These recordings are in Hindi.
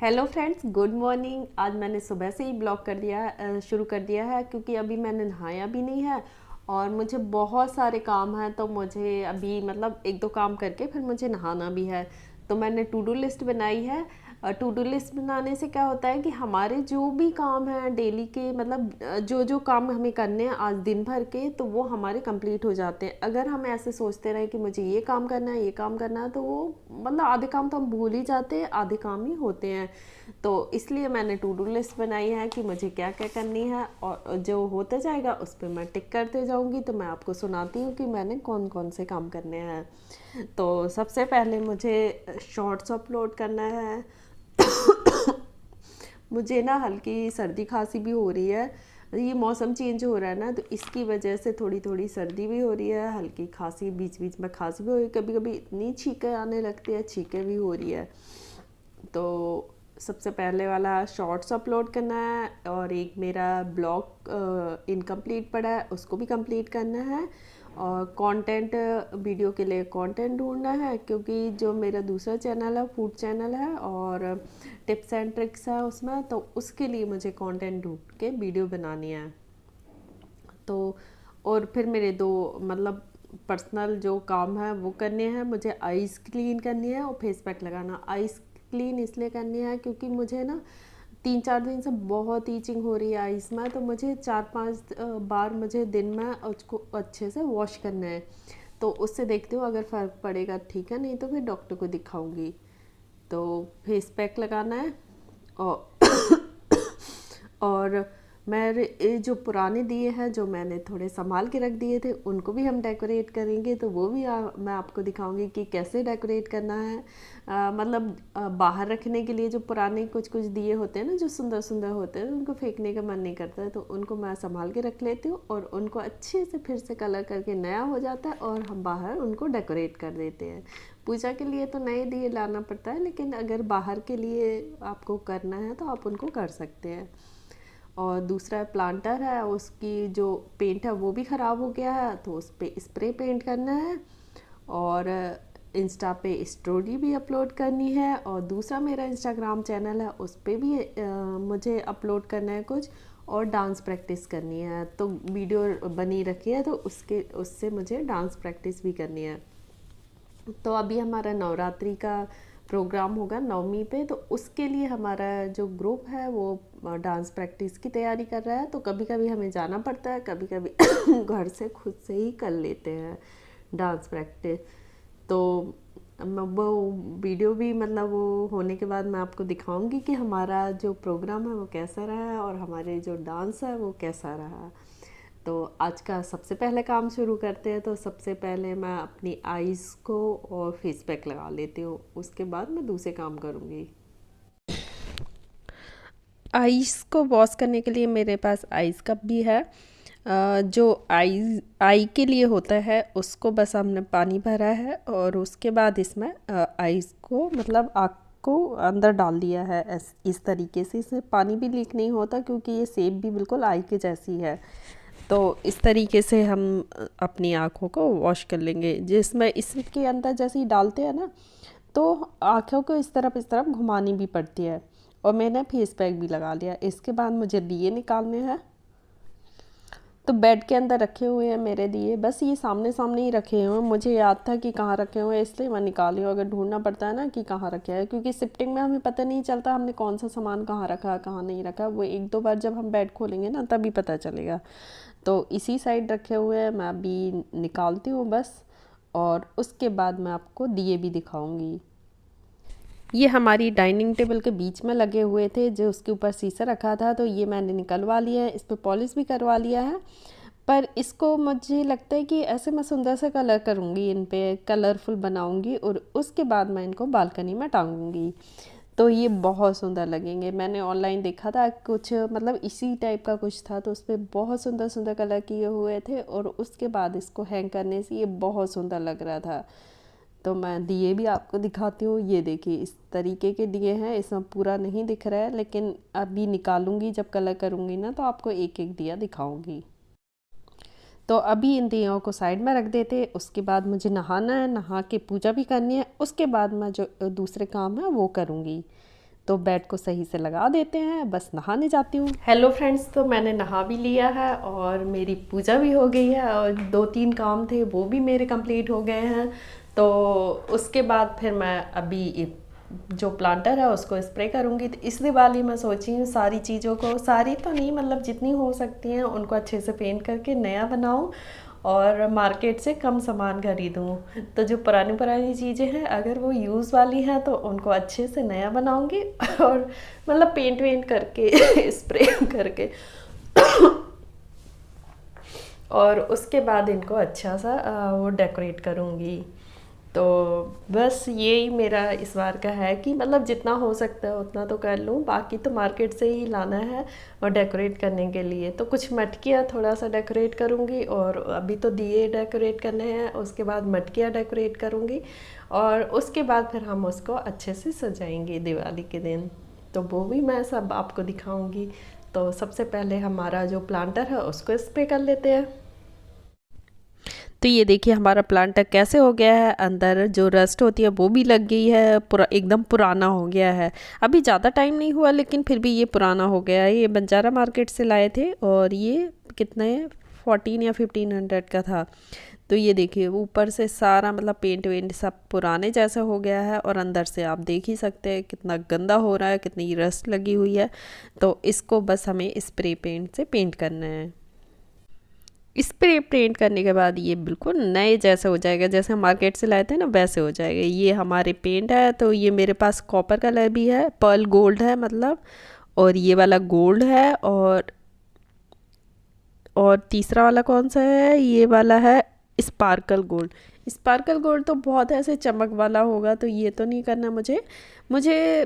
Hello friends, good morning. आज मैंने सुबह से ही ब्लॉग शुरू कर दिया है क्योंकि अभी मैंने नहाया भी नहीं है और मुझे बहुत सारे काम हैं। तो मुझे अभी मतलब एक दो काम करके फिर मुझे नहाना भी है। तो मैंने टू डू लिस्ट बनाई है। टू डू लिस्ट बनाने से क्या होता है कि हमारे जो भी काम हैं डेली के, मतलब जो जो काम हमें करने हैं आज दिन भर के, तो वो हमारे कंप्लीट हो जाते हैं। अगर हम ऐसे सोचते रहे कि मुझे ये काम करना है, ये काम करना है, तो वो मतलब आधे काम तो हम भूल ही जाते हैं, आधे काम ही होते हैं। तो इसलिए मैंने टू डू लिस्ट बनाई है कि मुझे क्या क्या करनी है, और जो होता जाएगा उस पर मैं टिक करते जाऊंगी। तो मैं आपको सुनाती हूँ कि मैंने कौन कौन से काम करने हैं। तो सबसे पहले मुझे शॉर्ट्स अपलोड करना है। मुझे ना हल्की सर्दी खांसी भी हो रही है। ये मौसम चेंज हो रहा है ना, तो इसकी वजह से थोड़ी थोड़ी सर्दी भी हो रही है, हल्की खांसी, बीच बीच में खांसी भी हो रही है, कभी कभी इतनी छींकें आने लगती है, छींकें भी हो रही है। तो सबसे पहले वाला शॉर्ट्स अपलोड करना है, और एक मेरा ब्लॉग इनकम्प्लीट पड़ा है, उसको भी कंप्लीट करना है। और कंटेंट, वीडियो के लिए कंटेंट ढूंढना है, क्योंकि जो मेरा दूसरा चैनल है फूड चैनल है और टिप्स एंड ट्रिक्स है उसमें, तो उसके लिए मुझे कंटेंट ढूंढ के वीडियो बनानी है। तो और फिर मेरे दो मतलब पर्सनल जो काम है वो करने हैं। मुझे आइज़ क्लीन करनी है और फेस पैक लगाना। आइज़ क्लीन इसलिए करनी है क्योंकि मुझे ना 3-4 दिन से बहुत ईचिंग हो रही है आइज़ में, तो मुझे 4-5 बार मुझे दिन में उसको अच्छे से वॉश करना है। तो उससे देखती हूँ, अगर फ़र्क पड़ेगा ठीक है, नहीं तो फिर डॉक्टर को दिखाऊंगी। तो फेस पैक लगाना है। और और मेरे ये जो पुराने दिए हैं, जो मैंने थोड़े संभाल के रख दिए थे, उनको भी हम डेकोरेट करेंगे। तो वो भी मैं आपको दिखाऊंगी कि कैसे डेकोरेट करना है। मतलब बाहर रखने के लिए जो पुराने कुछ कुछ दिए होते हैं ना, जो सुंदर सुंदर होते हैं, उनको फेंकने का मन नहीं करता है, तो उनको मैं संभाल के रख लेती हूँ और उनको अच्छे से फिर से कलर करके नया हो जाता है और हम बाहर उनको डेकोरेट कर देते हैं। पूजा के लिए तो नए दिए लाना पड़ता है, लेकिन अगर बाहर के लिए आपको करना है तो आप उनको कर सकते हैं। और दूसरा प्लांटर है, उसकी जो पेंट है वो भी ख़राब हो गया है, तो उस पर स्प्रे पेंट करना है। और इंस्टा पे स्टोरी भी अपलोड करनी है, और दूसरा मेरा इंस्टाग्राम चैनल है उस पर भी मुझे अपलोड करना है कुछ, और डांस प्रैक्टिस करनी है। तो वीडियो बनी रखी है, तो उससे मुझे डांस प्रैक्टिस भी करनी है। तो अभी हमारा नवरात्रि का प्रोग्राम होगा नवमी पे, तो उसके लिए हमारा जो ग्रुप है वो डांस प्रैक्टिस की तैयारी कर रहा है। तो कभी कभी हमें जाना पड़ता है, कभी कभी घर से खुद से ही कर लेते हैं डांस प्रैक्टिस। तो वो वीडियो भी मतलब वो होने के बाद मैं आपको दिखाऊंगी कि हमारा जो प्रोग्राम है वो कैसा रहा है और हमारे जो डांस है वो कैसा रहा। तो आज का सबसे पहले काम शुरू करते हैं। तो सबसे पहले मैं अपनी आईज़ को और फेस पैक लगा लेती हूँ, उसके बाद मैं दूसरे काम करूँगी। आईज़ को वॉश करने के लिए मेरे पास आईज़ कप भी है। जो आई के लिए होता है उसको बस हमने पानी भरा है, और उसके बाद इसमें आईज़ को मतलब आँख को अंदर डाल दिया है। इस तरीके से इससे पानी भी लीक नहीं होता, क्योंकि ये शेप भी बिल्कुल आई के जैसी है। तो इस तरीके से हम अपनी आँखों को वॉश कर लेंगे, जिसमें इसके अंदर जैसे ही डालते हैं ना, तो आँखों को इस तरफ घुमानी भी पड़ती है। और मैंने फेस पैक भी लगा लिया। इसके बाद मुझे दिए निकालने हैं। तो बेड के अंदर रखे हुए हैं मेरे दिए, बस ये सामने सामने ही रखे हुए हैं। मुझे याद था कि कहाँ रखे हुए हैं, इसलिए मैं निकाली हूँ। अगर ढूंढना पड़ता है ना कि कहाँ रखे हैं, क्योंकि शिफ्टिंग में हमें पता नहीं चलता हमने कौन सा सामान कहाँ रखा कहाँ नहीं रखा, वो एक दो बार जब हम बेड खोलेंगे ना तभी पता चलेगा। तो इसी साइड रखे हुए हैं, मैं अभी निकालती हूँ बस। और उसके बाद मैं आपको दिए भी दिखाऊंगी। ये हमारी डाइनिंग टेबल के बीच में लगे हुए थे, जो उसके ऊपर शीशा रखा था, तो ये मैंने निकलवा लिया है, इस पर पॉलिश भी करवा लिया है। पर इसको मुझे लगता है कि ऐसे मैं सुंदर से कलर करूँगी, इन पे कलरफुल बनाऊँगी, और उसके बाद मैं इनको बालकनी में टांगूँगी। तो ये बहुत सुंदर लगेंगे। मैंने ऑनलाइन देखा था कुछ, मतलब इसी टाइप का कुछ था, तो उस पर बहुत सुंदर सुंदर कलर किए हुए थे, और उसके बाद इसको हैंग करने से ये बहुत सुंदर लग रहा था। तो मैं दिए भी आपको दिखाती हूँ। ये देखिए, इस तरीके के दिए हैं, इसमें पूरा नहीं दिख रहा है, लेकिन अभी निकालूंगी जब कलर करूँगी ना, तो आपको एक एक दिया दिखाऊंगी। तो अभी इन दियों को साइड में रख देते। उसके बाद मुझे नहाना है, नहा के पूजा भी करनी है, उसके बाद मैं जो दूसरे काम है वो करूँगी। तो बेड को सही से लगा देते हैं। बस नहाने जाती हूँ। हेलो फ्रेंड्स, तो मैंने नहा भी लिया है और मेरी पूजा भी हो गई है और 2-3 काम थे वो भी मेरे कंप्लीट हो गए हैं। तो उसके बाद फिर मैं अभी जो प्लांटर है उसको स्प्रे करूँगी। तो इस दिवाली मैं सोची हूँ सारी चीज़ों को, सारी तो नहीं मतलब जितनी हो सकती हैं उनको अच्छे से पेंट करके नया बनाऊँ और मार्केट से कम सामान खरीदूँ। तो जो पुरानी पुरानी चीज़ें हैं अगर वो यूज़ वाली हैं तो उनको अच्छे से नया बनाऊँगी और मतलब पेंट वेंट करके स्प्रे करके और उसके बाद इनको अच्छा सा वो डेकोरेट करूँगी। तो बस यही मेरा इस बार का है कि मतलब जितना हो सकता है उतना तो कर लूँ, बाकी तो मार्केट से ही लाना है और डेकोरेट करने के लिए। तो कुछ मटकियाँ थोड़ा सा डेकोरेट करूँगी और अभी तो दिए डेकोरेट करने हैं, उसके बाद मटकियाँ डेकोरेट करूँगी और उसके बाद फिर हम उसको अच्छे से सजाएंगे दिवाली के दिन। तो वो भी मैं सब आपको दिखाऊँगी। तो सबसे पहले हमारा जो प्लांटर है उसको स्प्रे कर लेते हैं। तो ये देखिए हमारा प्लांटर कैसे हो गया है, अंदर जो रस्ट होती है वो भी लग गई है, पूरा एकदम पुराना हो गया है। अभी ज़्यादा टाइम नहीं हुआ लेकिन फिर भी ये पुराना हो गया है। ये बंजारा मार्केट से लाए थे और ये कितने 14 या 1500 का था। तो ये देखिए ऊपर से सारा मतलब पेंट वेंट सब पुराने जैसा हो गया है और अंदर से आप देख ही सकते हैं कितना गंदा हो रहा है, कितनी रस्ट लगी हुई है। तो इसको बस हमें स्प्रे पेंट से पेंट करना है। स्प्रे पेंट करने के बाद ये बिल्कुल नए जैसे हो जाएगा, जैसे हम मार्केट से लाए थे ना वैसे हो जाएगा। ये हमारे पेंट है। तो ये मेरे पास कॉपर कलर भी है, पर्ल गोल्ड है मतलब, और ये वाला गोल्ड है और तीसरा वाला कौन सा है, ये वाला है स्पार्कल गोल्ड। स्पार्कल गोल्ड तो बहुत ऐसे चमक वाला होगा तो ये तो नहीं करना मुझे।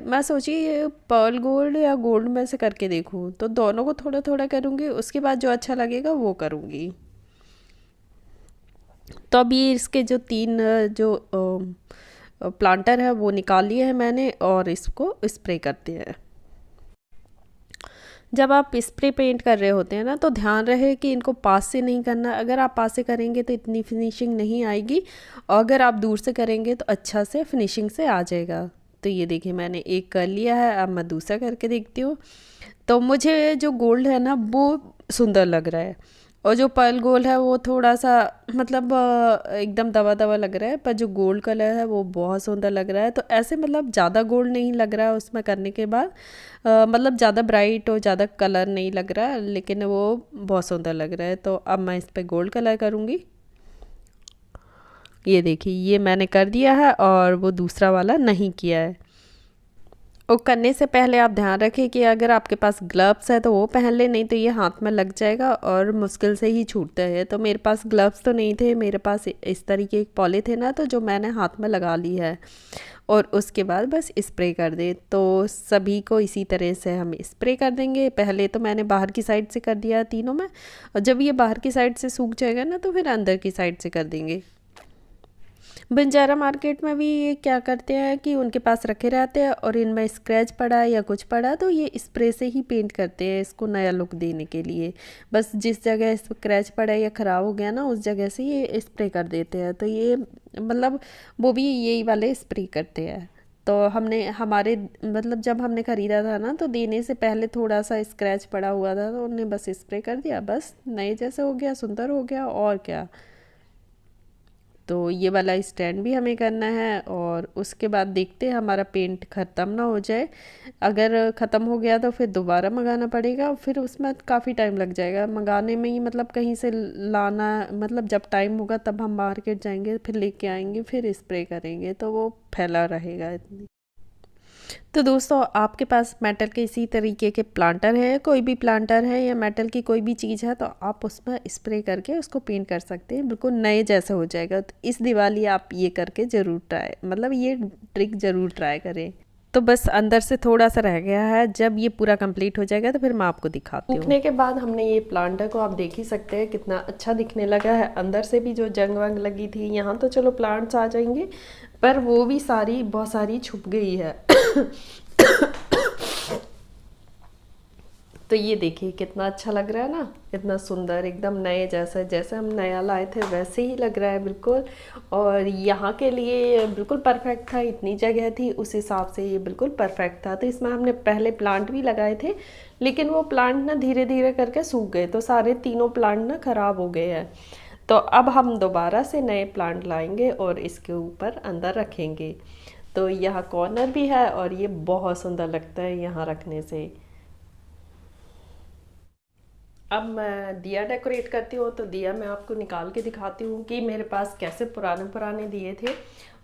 मैं सोची ये पर्ल गोल्ड या गोल्ड में से करके देखूँ, तो दोनों को थोड़ा थोड़ा करूँगी, उसके बाद जो अच्छा लगेगा वो करूँगी। तो अभी इसके जो 3 जो प्लांटर है वो निकाल लिए हैं मैंने और इसको स्प्रे करते हैं। जब आप स्प्रे पेंट कर रहे होते हैं ना तो ध्यान रहे कि इनको पास से नहीं करना। अगर आप पास से करेंगे तो इतनी फिनिशिंग नहीं आएगी और अगर आप दूर से करेंगे तो अच्छा से फिनिशिंग से आ जाएगा। तो ये देखिए मैंने एक कर लिया है, अब मैं दूसरा करके देखती हूँ। तो मुझे जो गोल्ड है ना वो सुंदर लग रहा है और जो पर्ल गोल्ड है वो थोड़ा सा मतलब एकदम दवा दवा लग रहा है, पर जो गोल्ड कलर है वो बहुत सुंदर लग रहा है। तो ऐसे मतलब ज़्यादा गोल्ड नहीं लग रहा है उसमें करने के बाद, मतलब ज़्यादा ब्राइट और ज़्यादा कलर नहीं लग रहा है, लेकिन वो बहुत सुंदर लग रहा है। तो अब मैं इस पर गोल्ड कलर करूँगी। ये देखिए ये मैंने कर दिया है और वो दूसरा वाला नहीं किया है। और करने से पहले आप ध्यान रखें कि अगर आपके पास ग्लव्स है तो वो पहन ले, नहीं तो ये हाथ में लग जाएगा और मुश्किल से ही छूटता है। तो मेरे पास ग्लव्स तो नहीं थे, मेरे पास इस तरीके की पॉलीथीन है तो जो मैंने हाथ में लगा ली है और उसके बाद बस स्प्रे कर दे। तो सभी को इसी तरह से हम स्प्रे कर देंगे। पहले तो मैंने बाहर की साइड से कर दिया तीनों में, और जब ये बाहर की साइड से सूख जाएगा ना तो फिर अंदर की साइड से कर देंगे। बंजारा मार्केट में भी ये क्या करते हैं कि उनके पास रखे रहते हैं और इनमें स्क्रैच पड़ा या कुछ पड़ा तो ये स्प्रे से ही पेंट करते हैं इसको नया लुक देने के लिए। बस जिस जगह स्क्रैच पड़ा या ख़राब हो गया ना उस जगह से ये स्प्रे कर देते हैं। तो ये मतलब वो भी यही वाले स्प्रे करते हैं। तो हमने हमारे मतलब जब हमने ख़रीदा था ना तो देने से पहले थोड़ा सा स्क्रैच पड़ा हुआ था तो उन्होंने बस स्प्रे कर दिया, बस नए जैसे हो गया, सुंदर हो गया और क्या। तो ये वाला स्टैंड भी हमें करना है और उसके बाद देखते हैं हमारा पेंट ख़त्म ना हो जाए। अगर ख़त्म हो गया तो फिर दोबारा मंगाना पड़ेगा, फिर उसमें काफ़ी टाइम लग जाएगा मंगाने में ही, मतलब कहीं से लाना, मतलब जब टाइम होगा तब हम मार्केट जाएंगे फिर लेके आएंगे फिर स्प्रे करेंगे तो वो फैला रहेगा इतनी। तो दोस्तों आपके पास मेटल के इसी तरीके के प्लांटर है, कोई भी प्लांटर है या मेटल की कोई भी चीज़ है तो आप उसमें स्प्रे करके उसको पेंट कर सकते हैं, बिल्कुल नए जैसा हो जाएगा। तो इस दिवाली आप ये करके ज़रूर ट्राई, मतलब ये ट्रिक ज़रूर ट्राई करें। तो बस अंदर से थोड़ा सा रह गया है, जब ये पूरा कंप्लीट हो जाएगा तो फिर मैं आपको दिखाती हूँ। सूखने के बाद हमने ये प्लांटर को आप देख ही सकते हैं कितना अच्छा दिखने लगा है। अंदर से भी जो जंग वंग लगी थी यहाँ तो चलो प्लांट्स आ जाएंगे, पर वो भी बहुत सारी छुप गई है। तो ये देखिए कितना अच्छा लग रहा है ना, इतना सुंदर, एकदम नए जैसा, जैसे हम नया लाए थे वैसे ही लग रहा है बिल्कुल। और यहाँ के लिए बिल्कुल परफेक्ट था, इतनी जगह थी उस हिसाब से ये बिल्कुल परफेक्ट था। तो इसमें हमने पहले प्लांट भी लगाए थे, लेकिन वो प्लांट ना धीरे धीरे करके सूख गए, तो सारे तीनों प्लांट ना ख़राब हो गए हैं। तो अब हम दोबारा से नए प्लांट लाएंगे और इसके ऊपर अंदर रखेंगे। तो यहाँ कॉर्नर भी है और ये बहुत सुंदर लगता है यहाँ रखने से। अब मैं दिया डेकोरेट करती हूँ, तो दिया मैं आपको निकाल के दिखाती हूँ कि मेरे पास कैसे पुराने पुराने दिए थे।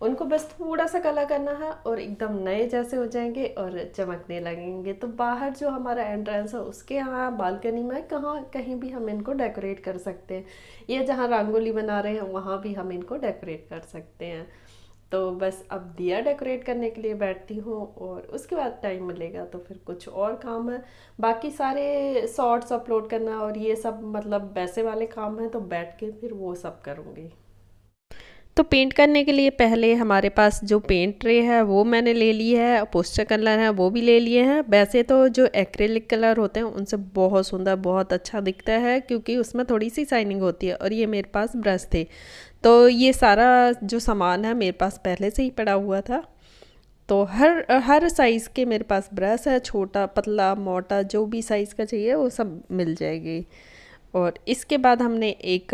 उनको बस थोड़ा सा कलर करना है और एकदम नए जैसे हो जाएंगे और चमकने लगेंगे। तो बाहर जो हमारा एंट्रेंस है उसके यहाँ बालकनी में कहाँ कहीं भी हम इनको डेकोरेट कर सकते हैं, या जहाँ रंगोली बना रहे हैं वहाँ भी हम इनको डेकोरेट कर सकते हैं। तो बस अब दिया डेकोरेट करने के लिए बैठती हूँ, और उसके बाद टाइम मिलेगा तो फिर कुछ और काम है। बाकी सारे शॉर्ट्स अपलोड करना और ये सब मतलब वैसे वाले काम हैं, तो बैठ के फिर वो सब करूँगी। तो पेंट करने के लिए पहले हमारे पास जो पेंट ट्रे है वो मैंने ले ली है, पोस्टर कलर है वो भी ले लिए हैं। वैसे तो जो एक्रेलिक कलर होते हैं उनसे बहुत सुंदर, बहुत अच्छा दिखता है, क्योंकि उसमें थोड़ी सी शाइनिंग होती है। और ये मेरे पास ब्रश थे, तो ये सारा जो सामान है मेरे पास पहले से ही पड़ा हुआ था। तो हर हर साइज़ के मेरे पास ब्रश है, छोटा पतला मोटा जो भी साइज़ का चाहिए वो सब मिल जाएगी। और इसके बाद हमने एक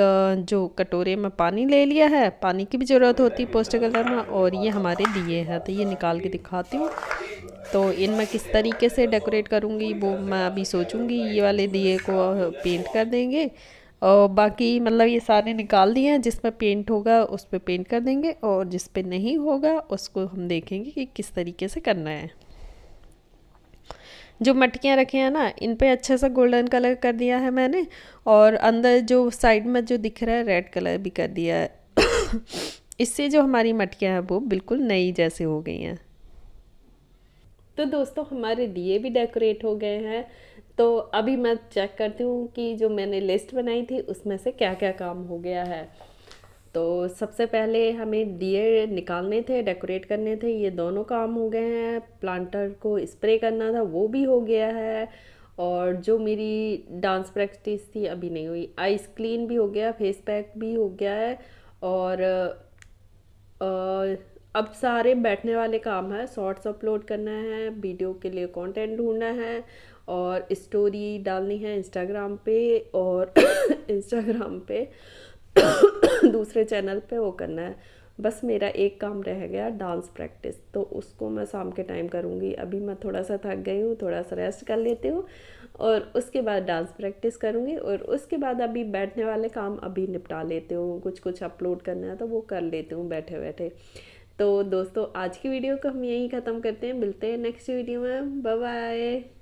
जो कटोरे में पानी ले लिया है, पानी की भी ज़रूरत होती है पोस्टर कलर में। और ये हमारे दिए हैं, तो ये निकाल के दिखाती हूँ। तो इनमें किस तरीके से डेकोरेट करूँगी वो मैं अभी सोचूँगी। ये वाले दिए को पेंट कर देंगे, और बाकी मतलब ये सारे निकाल दिए हैं, जिस पे पेंट होगा उस पे पेंट कर देंगे, और जिस पे नहीं होगा उसको हम देखेंगे कि किस तरीके से करना है। जो मटकियाँ रखी हैं ना, इन पे अच्छे से गोल्डन कलर कर दिया है मैंने, और अंदर जो साइड में जो दिख रहा है रेड कलर भी कर दिया है। इससे जो हमारी मटकियाँ हैं वो बिल्कुल नई जैसे हो गई हैं। तो दोस्तों हमारे दिए भी डेकोरेट हो गए हैं। तो अभी मैं चेक करती हूँ कि जो मैंने लिस्ट बनाई थी उसमें से क्या क्या काम हो गया है। तो सबसे पहले हमें दिए निकालने थे, डेकोरेट करने थे, ये दोनों काम हो गए हैं। प्लांटर को स्प्रे करना था वो भी हो गया है। और जो मेरी डांस प्रैक्टिस थी अभी नहीं हुई, आइस क्लीन भी हो गया, फेस पैक भी हो गया है। और अब सारे बैठने वाले काम है, शॉर्ट्स अपलोड करना है, वीडियो के लिए कंटेंट ढूंढना है, और स्टोरी डालनी है इंस्टाग्राम पे, और इंस्टाग्राम पे दूसरे चैनल पे वो करना है। बस मेरा एक काम रह गया डांस प्रैक्टिस, तो उसको मैं शाम के टाइम करूँगी। अभी मैं थोड़ा सा थक गई हूँ, थोड़ा सा रेस्ट कर लेती हूँ, और उसके बाद डांस प्रैक्टिस करूँगी। और उसके बाद अभी बैठने वाले काम अभी निपटा लेती हूँ, कुछ कुछ अपलोड करना है तो वो कर लेती हूँ बैठे बैठे। तो दोस्तों आज की वीडियो को हम यहीं ख़त्म करते हैं, मिलते हैं नेक्स्ट वीडियो में, बाय बाय।